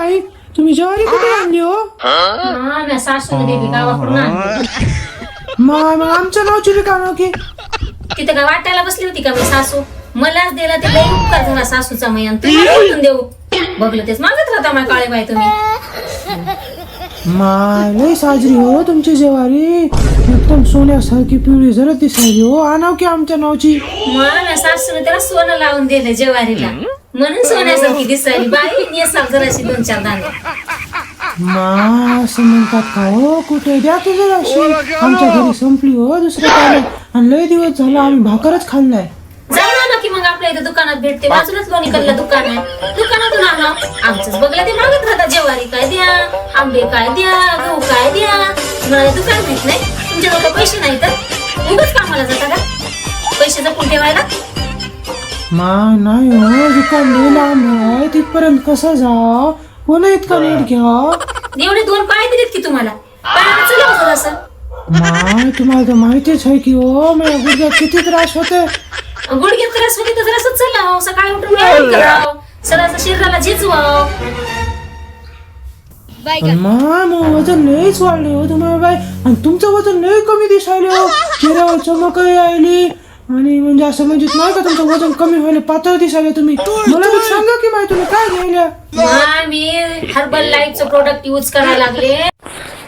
माई तुम्ही ज्वारी कुठे आणली हो? मी सासूने दिली गावाकडून आणली. माय मग आमच्या नावची रिकाम की तिथं काय वाटायला बसली होती का मी सासू? मलाच दिला ते लई उपकार झाला सासूचा मी आणि तुम्हाला कुठून देऊ? बघलं तेच मागत राहता माझ्या काळे बाई तुम्ही. माय लई साजरी हो तुमची ज्वारी एकदम सोन्यासारखी पिवळी जरा दिसायली हो. आणाव की आमच्या नावची. माझ्या सासूने त्याला सोनं लावून दिलं जेवारीला म्हणून सोन्यासारखी दिसायली बाई. नेसाल जराशी 2-4 दाणे. मा असं म्हणतात का हो? कुठे द्या की जराशी. आमच्या घरी संपली हो दुसरं काय नाही. आणि लय दिवस झाला आम्ही भाकरच खाल्लाय. जाऊ ना की मग आपल्या इथं दुकानात भेटते. बाजूलाच लोणीकरला दुकान आहे, दुकानातून आणा. आमचंच बघला ते मागत राहता जेवारी काय द्या, आंबे काय द्या, गहू काय द्या. मला दुकान माहित नाही. तुमच्याजवळ पैसे नाही तर उगाच कामाला जाता का पैसे जपून ठेवायला? मा नाही हो दुकान लय लांब आहे. तिथपर्यंत कसं जाव? कोणा इतका नीट घ्या. एवढे 2 पाय दिलेत की तुम्हाला पायाला चला असं. माय तुम्हाला तर माहितीच आहे की हो माझ्या गुडघ्यात किती त्रास होते. गुडघ्यात त्रास होते तर जरासं चलाव, सकाळी उठून व्यायाम कराव, सरासं शरीराला झिजवाव. माय मग वजन लयच वाढले हो तुम्हाला बाई. आणि तुमचं वजन लय कमी दिसायले हो. चेहऱ्यावर चमकही आली आणि म्हणजे असं म्हणजे नाही का तुमचं वजन कमी व्हायला, पातळ दिसायला तुम्ही. मला तर सांगा की माय तुम्ही काय घ्यायला? मी हर्बल लाईफचं प्रोडक्ट यूज करायला लागले.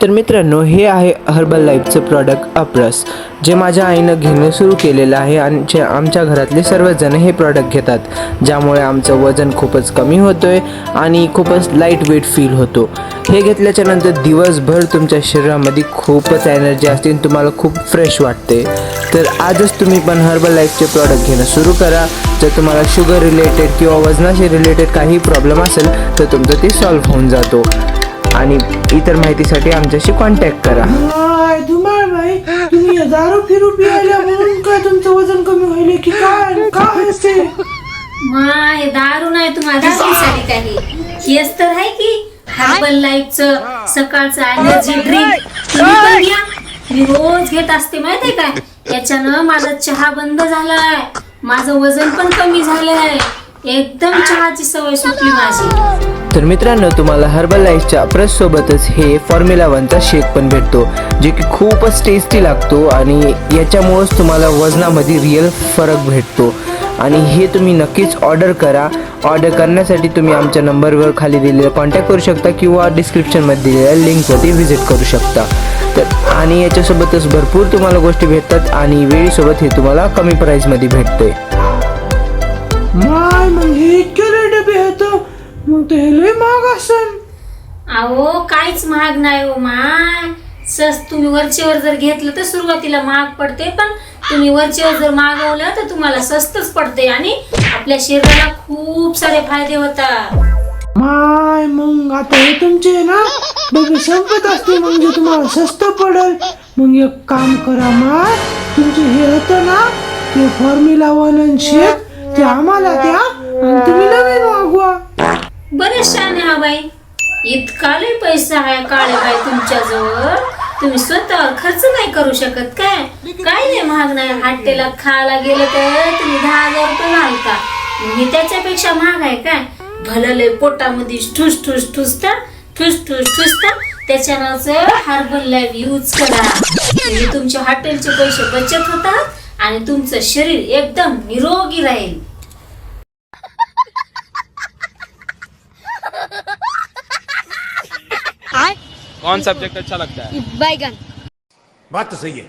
तर मित्रांनो हे आहे हर्बल लाईफचं प्रॉडक्ट अप्रस, जे माझ्या आईनं घेणं सुरू केलेलं आहे आणि जे आमच्या घरातले सर्वच जण हे प्रॉडक्ट घेतात, ज्यामुळे आमचं वजन खूपच कमी होतोय आणि खूपच लाईट वेट फील होतो. हे घेतल्याच्या नंतर दिवसभर तुमच्या शरीरामध्ये खूपच एनर्जी असते आणि तुम्हाला खूप फ्रेश वाटते. तर आजच तुम्ही पण हर्बल लाईफचे प्रॉडक्ट घेणं सुरू करा. जर तुम्हाला शुगर रिलेटेड किंवा वजनाशी रिलेटेड काही प्रॉब्लेम असेल तर तुमचं ते सॉल्व्ह होऊन जातो. आणि इतर माहितीसाठी आमच्याशी कॉन्टॅक्ट करा. माय तुम्हाला बाई तुम्ही दारू फिरू पियाल्या म्हणून काय तुमचं वजन कमी व्हायले की काय? काय असते हे दारू नाही तुम्हाला दिसण्यासाठी काही. हेच तर आहे की हर्बल लाईफचं सकाळचं एनर्जी ड्रिंक. तुम्ही पण घ्या. मी रोज घेत असते माहितीये काय. याच्यानं माझा चहा बंद झालाय, माझं वजन पण कमी झालंय, एकदम चहाची सवय सुटली माझी. तर मित्रांनो तुम्हाला हर्बल लाईफच्या अप्रस सोबतच हे फॉर्म्युला 1चा शेक पण भेटतो, जे की खूपच टेस्टी लागतो आणि याच्यामुळेच तुम्हाला वजनामध्ये रिअल फरक भेटतो. आणि हे तुम्ही नक्कीच ऑर्डर करा. ऑर्डर करण्यासाठी तुम्ही आमच्या नंबरवर खाली दिलेला कॉन्टॅक्ट करू शकता किंवा डिस्क्रिप्शनमध्ये दिलेल्या लिंकवरती व्हिजिट करू शकता. तर आणि याच्यासोबतच भरपूर तुम्हाला गोष्टी भेटतात आणि वेळीसोबत हे तुम्हाला कमी प्राईसमध्ये भेटते. माय मग हे इतके लय डबे आहेत मग ते लय महाग असन. अहो काहीच महाग नाही हो माय. तुम्ही वरचेवर जर घेतलं तर सुरुवातीला महाग पडते, पण तुम्ही वरचेवर जर मागवलं तर तुम्हाला स्वस्तच पडते आणि आपल्या शरीराला खूप सारे फायदे होतात. माय मग आता हे तुमचे ना डबे संपत असते म्हणजे तुम्हाला स्वस्त पडेल. मग एक काम करा माय तुमचे हे होतं ना ते फॉर्म्युला 1 शेक ते आम्हाला द्या आणि तुम्ही नवीन मागवा. बरेच छान आहे बाई. इतका लय पैसा आहे काळे बाई तुमच्याजवळ. तुम्ही स्वतःवर खर्च नाही करू शकत काय? काय नाही महाग नाही. हॉटेलात खायला गेलं तर तुम्ही 10,000 रुपये घालता. मी त्याच्यापेक्षा महाग आहे काय? भलं लय पोटामध्ये ठुस ठुस ठुसता ठुस ठुस ठुसता. त्याच्यानं हर्बल लाईफ यूज करा. म्हणजे तुमच्या हॉटेलचे पैसे बचत होतात आणि तुमचं शरीर एकदम निरोगी राहील. कौन सब्जेक्ट अच्छा लगता है? बैगन. बात तो सही है.